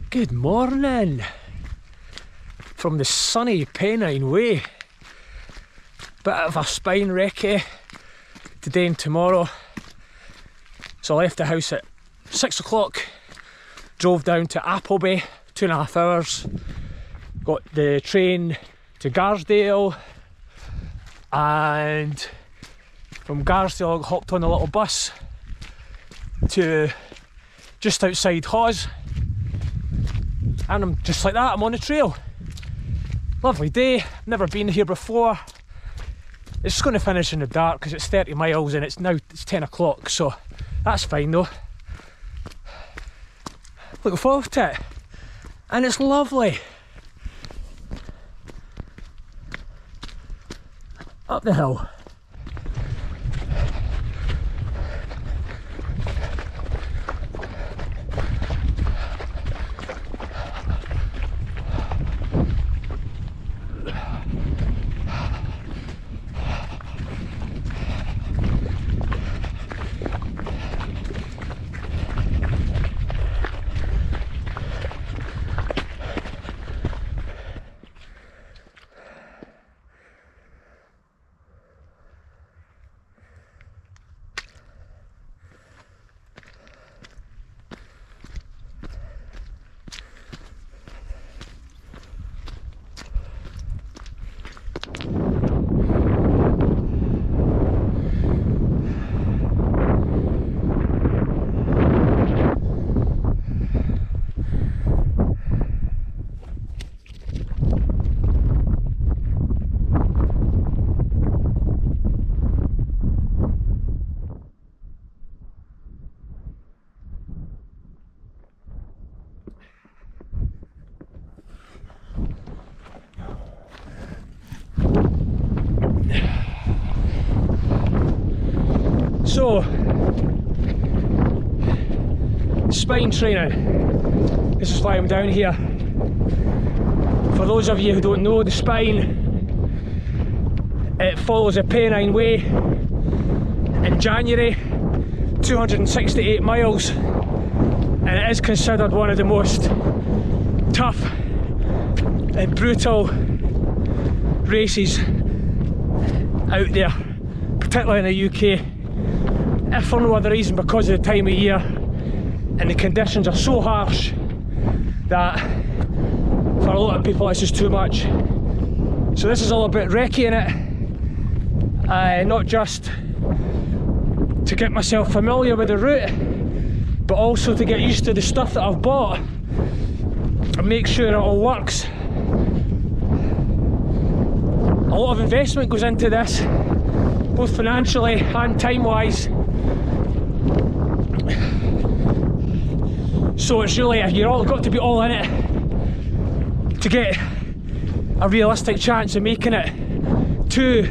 Good morning from the sunny Pennine Way. Bit of a spine recce today and tomorrow. So I left the house at 6 o'clock, drove down to Appleby, 2.5 hours, got the train to Garsdale, and from Garsdale I hopped on a little bus to just outside Hawes. And I'm just like that, I'm on the trail. Lovely day, never been here before. It's going to finish in the dark because it's 30 miles and it's 10 o'clock, so that's fine though. Looking forward to it. And it's lovely. Up the hill. So, spine training, this is why I'm down here. For those of you who don't know, the spine, it follows the Pennine Way in January, 268 miles, and it is considered one of the most tough and brutal races out there, particularly in the UK. If for no other reason, because of the time of year and the conditions are so harsh that for a lot of people it's just too much. So this is all about recceing it, not just to get myself familiar with the route, but also to get used to the stuff that I've bought and make sure it all works. A lot of investment goes into this, both financially and time-wise. So it's really, you're all got to be all in it to get a realistic chance of making it to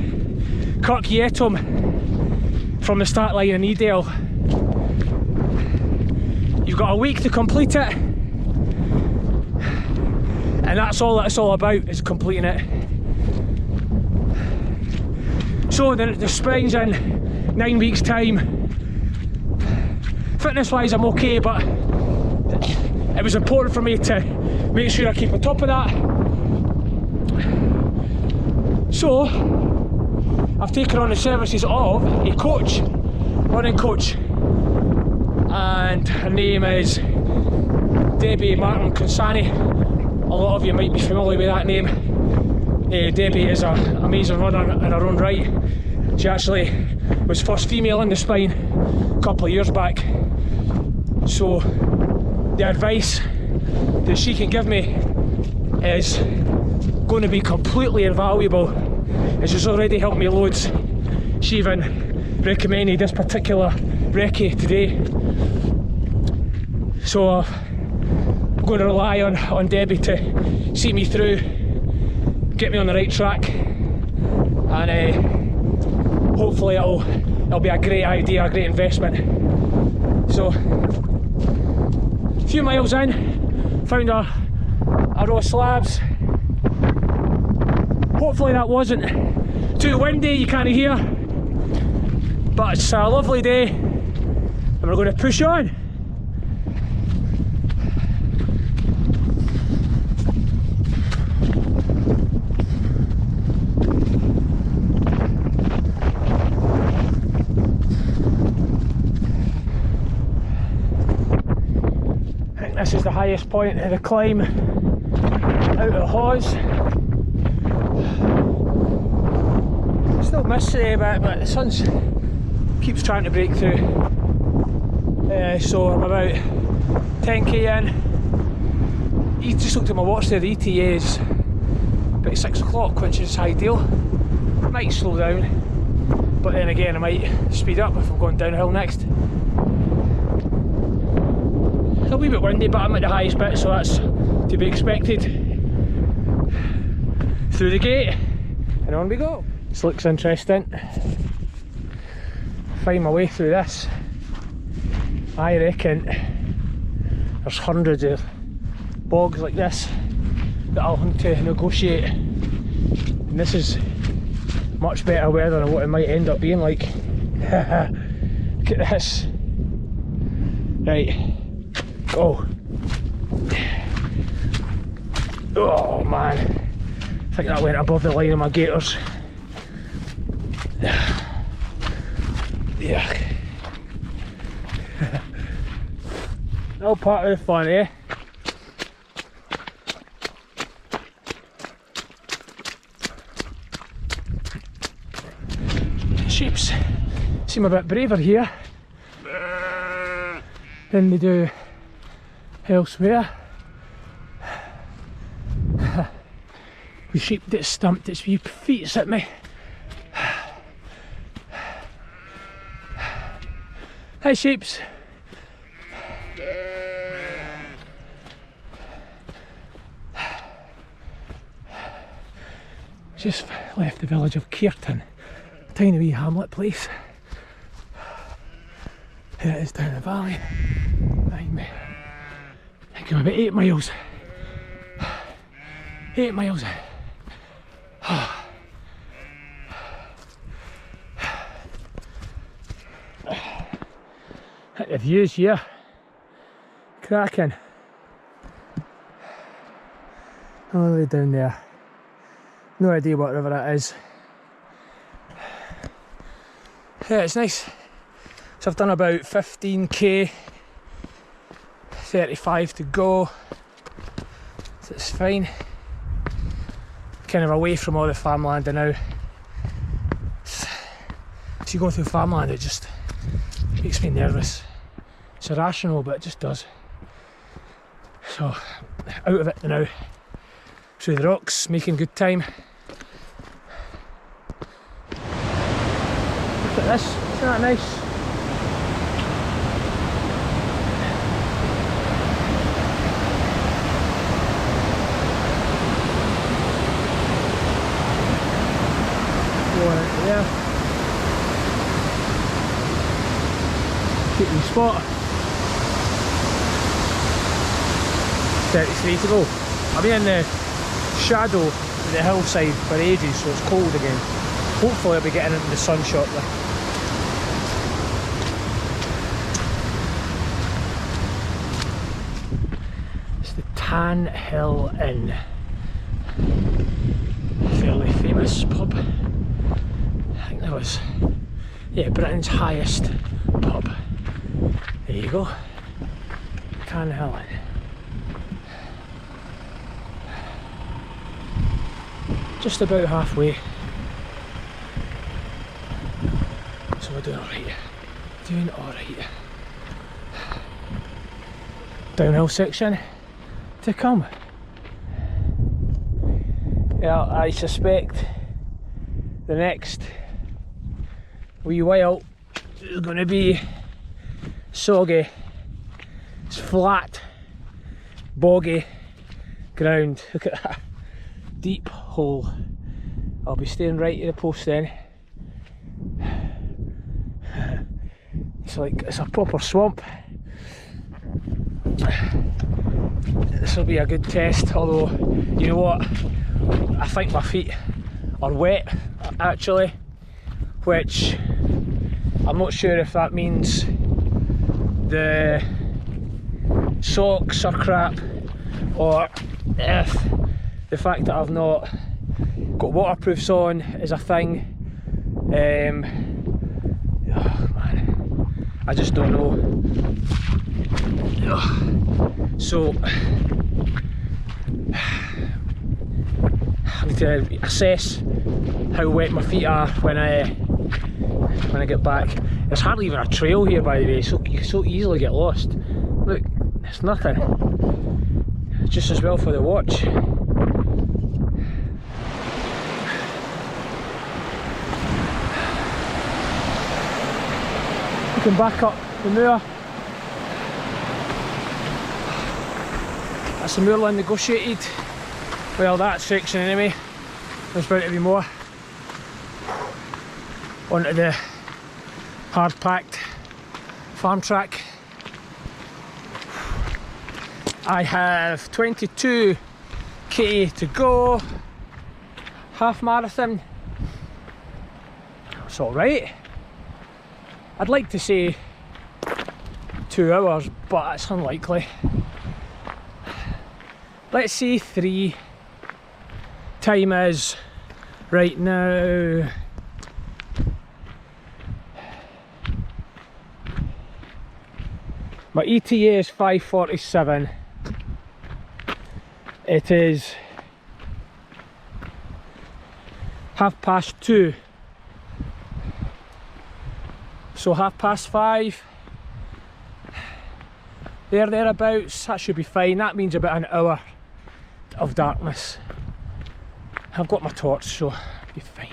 Kirkyetum from the start line in Edale. You've got a week to complete it, and that's all it's all about, is completing it. So the spine's in 9 weeks' time. Fitness wise I'm okay, but it was important for me to make sure I keep on top of that. So I've taken on the services of a coach, running coach, and her name is Debbie Martin Consani. A lot of you might be familiar with that name. Debbie is an amazing runner in her own right. She actually was first female in the spine a couple of years back. So the advice that she can give me is going to be completely invaluable. It's just already helped me loads. She even recommended this particular recce today. So I'm going to rely on Debbie to see me through, get me on the right track, and hopefully it'll be a great idea, a great investment. So, a few miles in, found a row of slabs. Hopefully that wasn't too windy, you can't hear, but it's a lovely day and we're going to push on. This is the highest point of the climb out of Hawes. Still miss it a bit, but the sun keeps trying to break through. So I'm about 10k in. You just looked at my watch there, the ETA is about 6 o'clock, which is ideal. Might slow down, but then again I might speed up if I'm going downhill next. It's a wee bit windy, but I'm at the highest bit, so that's to be expected. Through the gate, and on we go. This looks interesting. Find my way through this. I reckon there's hundreds of bogs like this that I'll hunt to negotiate, and this is much better weather than what it might end up being like. Look at this. Right, go. Oh man, I think that went above the line of my gaiters. Yeah. All part of the fun, eh? Sheeps seem a bit braver here than they do elsewhere. The sheep that stumped its wee feet at me. Hi sheeps. Just left the village of Kirton, tiny wee hamlet place. Here it is down the valley behind me. I think I'm about 8 miles. 8 miles. The views here, cracking. All the way down there. No idea what river that is. Yeah, it's nice. So I've done about 15k, 35 to go. So it's fine. Kind of away from all the farmland now. If you go through farmland, it just makes me nervous. It's irrational, but it just does. So, out of it now. Through the rocks, making good time. Look at this, isn't that nice? Going out there. Keep me spot. 33 to go. I'll be in the shadow of the hillside for ages, so it's cold again. Hopefully I'll be getting into the sun shortly. It's the Tan Hill Inn. Fairly famous pub. I think that was, yeah, Britain's highest pub. There you go. Tan Hill Inn. Just about halfway. So we're doing alright. Doing alright. Downhill section to come. Yeah, I suspect the next wee while is going to be soggy. It's flat, boggy ground. Look at that. Deep hole. I'll be staying right to the post then. It's like, it's a proper swamp. This will be a good test, although, you know what, I think my feet are wet actually, which I'm not sure if that means the socks are crap or if the fact that I've not got waterproofs on is a thing. Oh man, I just don't know. So I need to assess how wet my feet are when I get back. There's hardly even a trail here, by the way, so you so easily get lost. Look, it's nothing. It's just as well for the watch. Looking back up the moor. That's the moorland negotiated. Well, that section anyway. There's about to be more. Onto the hard packed farm track. I have 22k to go. Half marathon. It's alright. I'd like to say 2 hours, but it's unlikely. Let's say 3. Time is right now my ETA is 5:47. It is 2:30. So 5:30. Thereabouts. That should be fine. That means about an hour of darkness. I've got my torch, so it'll be fine.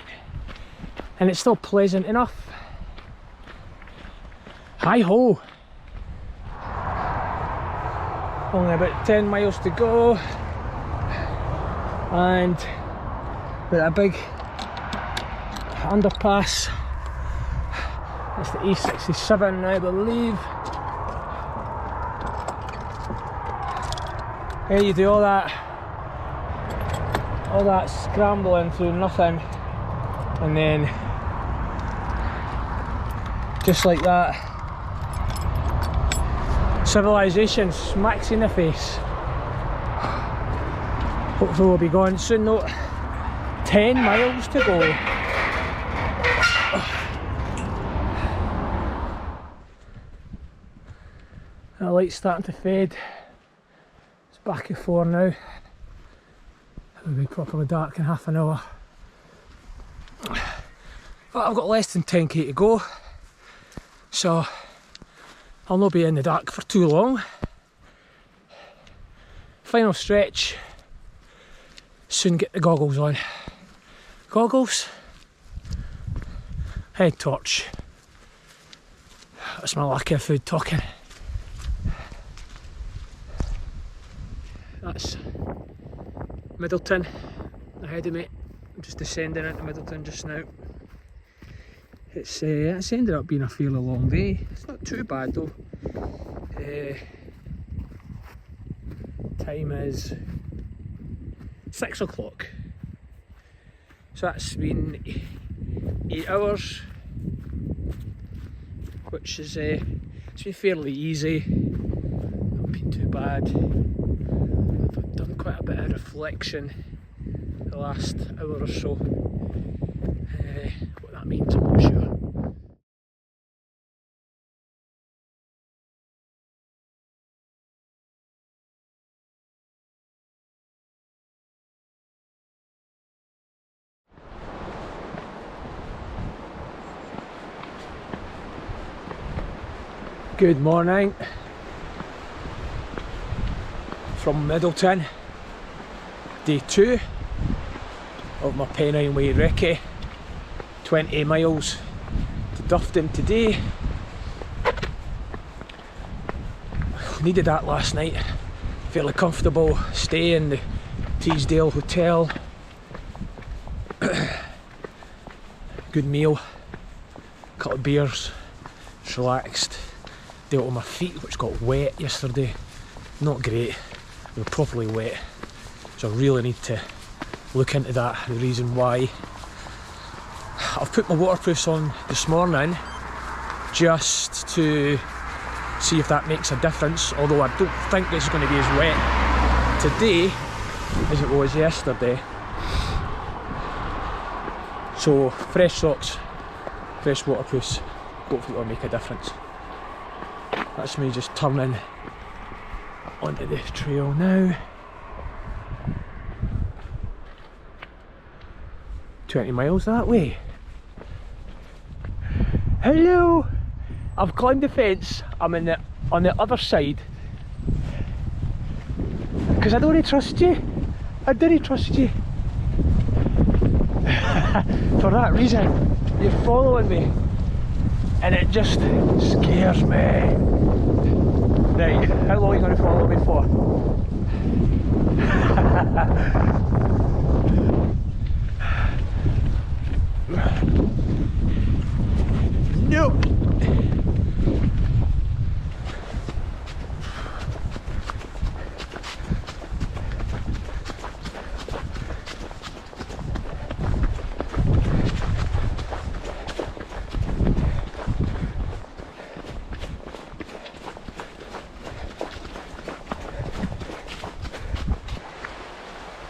And it's still pleasant enough. Hi ho! Only about 10 miles to go. And with a big underpass. That's the E67, I believe. Here you do all that scrambling through nothing, and then just like that, civilization smacks you in the face. Hopefully we'll be going soon though. 10 miles to go. The light's starting to fade. It's back at 4 now. It'll be properly dark in half an hour. But I've got less than 10k to go, so I'll not be in the dark for too long. Final stretch. Soon get the goggles on. Goggles. Head torch. That's my lack of food talking. That's Middleton ahead of me. I'm just descending into Middleton just now. It's ended up being a fairly long day. It's not too bad though. Time is 6 o'clock. So that's been 8 hours, which is it's been fairly easy. Not been too bad. I've done quite a bit of reflection the last hour or so. What that means, I'm not sure. Good morning from Middleton, day 2 of my Pennine Way recce, 20 miles to Dufton today. Needed that last night, fairly comfortable stay in the Teesdale Hotel, good meal, couple of beers, just relaxed. Dealt with my feet, which got wet yesterday. Not great, they were properly wet, so I really need to look into that, the reason why. I've put my waterproofs on this morning just to see if that makes a difference, although I don't think it's going to be as wet today as it was yesterday. So fresh socks, fresh waterproofs, hopefully it'll make a difference. That's me just turning onto the trail now. 20 miles that way. Hello! I've climbed the fence. I'm on the other side. Because I don't trust you. I don't trust you. For that reason, you're following me. And it just scares me. Right, how long are you going to follow me for? Nope.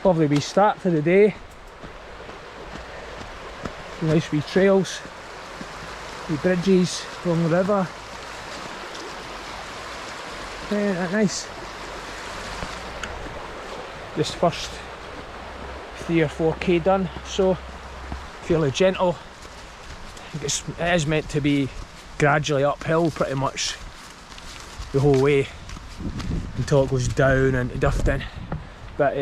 Lovely wee start to the day. Nice wee trails, wee bridges along the river. Yeah, nice. This first 3 or 4k done, so fairly gentle. It is meant to be gradually uphill pretty much the whole way until it goes down into Dufton. But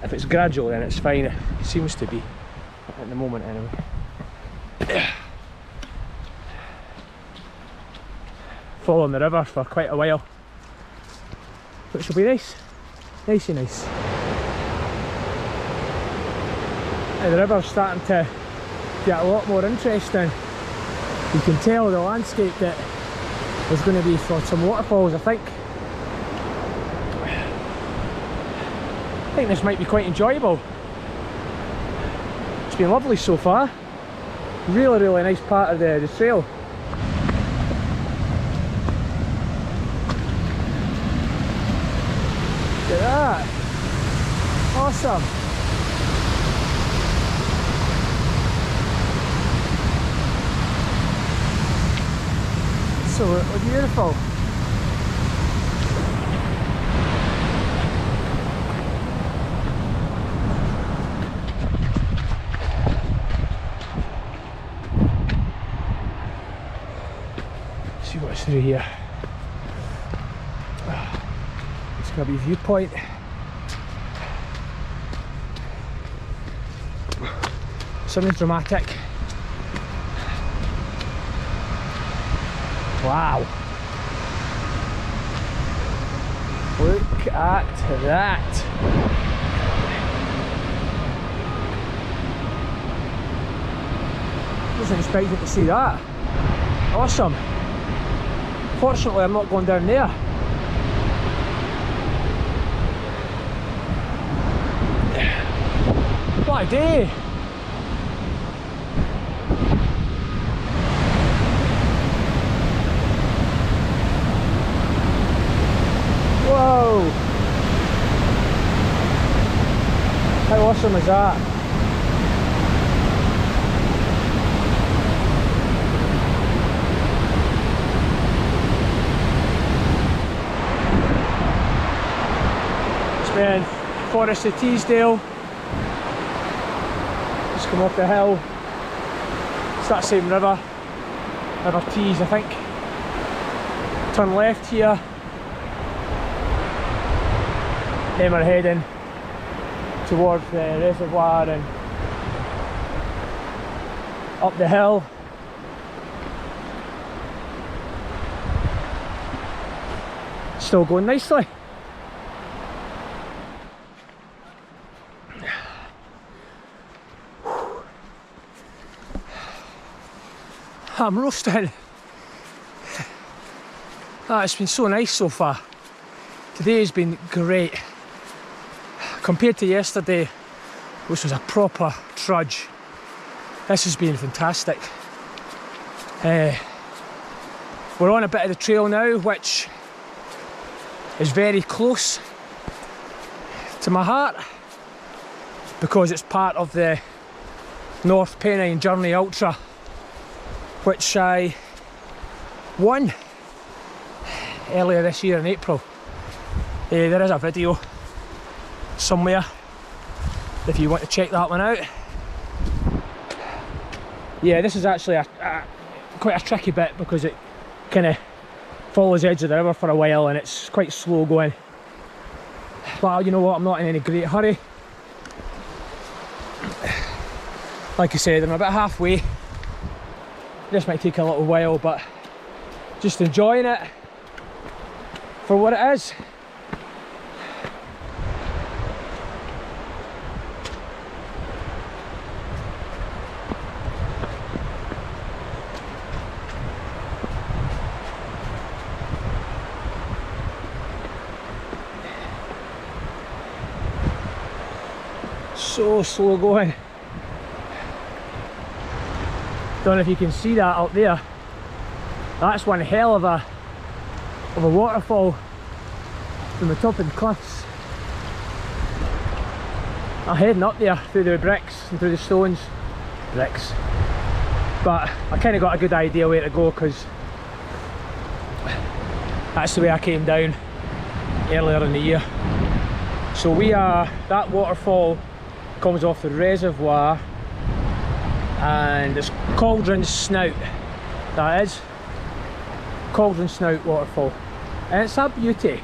if it's gradual then it's fine. It seems to be at the moment anyway. Following the river for quite a while, which will be nice. Nicey nice. And the river's starting to get a lot more interesting. You can tell the landscape that there's going to be some waterfalls, I think. I think this might be quite enjoyable. It's been lovely so far. Really, really nice part of the trail. Look at that. Awesome. Absolutely beautiful. See what's through here. It's going to be viewpoint. Something dramatic. Wow. Look at that. Wasn't expecting to see that. Awesome. Fortunately, I'm not going down there. What a day! Whoa! How awesome is that? Then Forest of Teesdale, just come up the hill, it's that same river, River Tees I think. Turn left here, then we're heading towards the reservoir and up the hill. Still going nicely. I'm roasting. It's been so nice so far. Today has been great. Compared to yesterday, which was a proper trudge, this has been fantastic. We're on a bit of the trail now, which is very close to my heart because it's part of the North Pennine Journey Ultra, which I won earlier this year in April. There is a video somewhere if you want to check that one out. Yeah, this is actually quite a tricky bit because it kind of follows the edge of the river for a while and it's quite slow going. But you know what, I'm not in any great hurry. Like I said, I'm about halfway. This might take a little while, but just enjoying it for what it is. So slow going. Don't know if you can see that up there. That's one hell of a waterfall from the top of the cliffs. I'm heading up there through the bricks and through the stones. Bricks. But I kind of got a good idea where to go because that's the way I came down earlier in the year. So that waterfall comes off the reservoir and it's Cauldron Snout, that is. Cauldron Snout waterfall, and it's a beauty.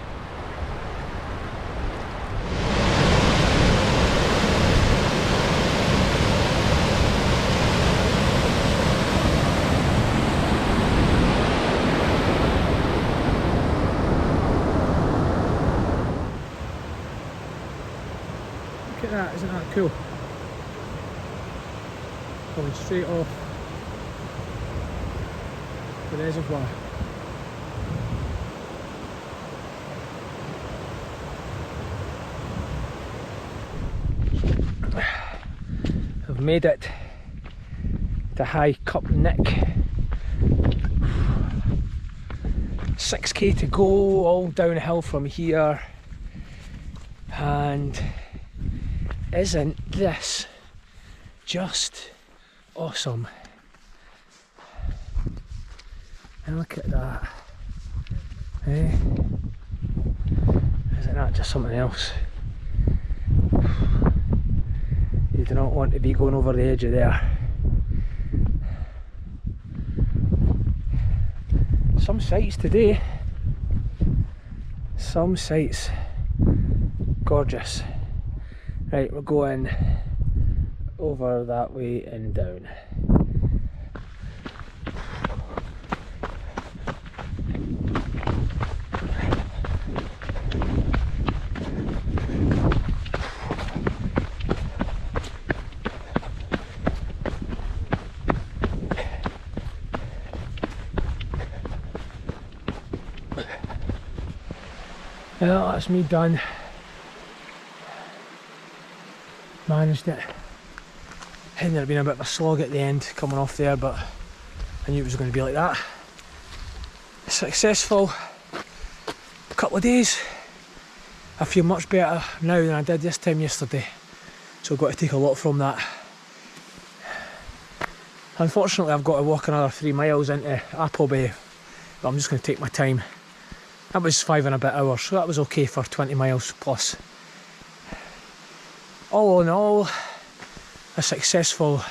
Look at that, isn't that cool? Going straight off the reservoir. I've made it to High Cup Nick. 6k to go, all downhill from here, and isn't this just awesome? And look at that, eh? Isn't that just something else? You do not want to be going over the edge of there. Some sights today, some sights, gorgeous. Right, we're going over that way and down. Well, that's me done. Managed it. Ended up being a bit of a slog at the end coming off there, but I knew it was going to be like that. Successful couple of days. I feel much better now than I did this time yesterday, so I've got to take a lot from that. Unfortunately, I've got to walk another 3 miles into Appleby, but I'm just going to take my time. That was 5 and a bit hours, so that was okay for 20 miles plus. All in all, a successful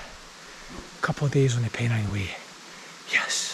couple of days on the Pennine Way. Yes.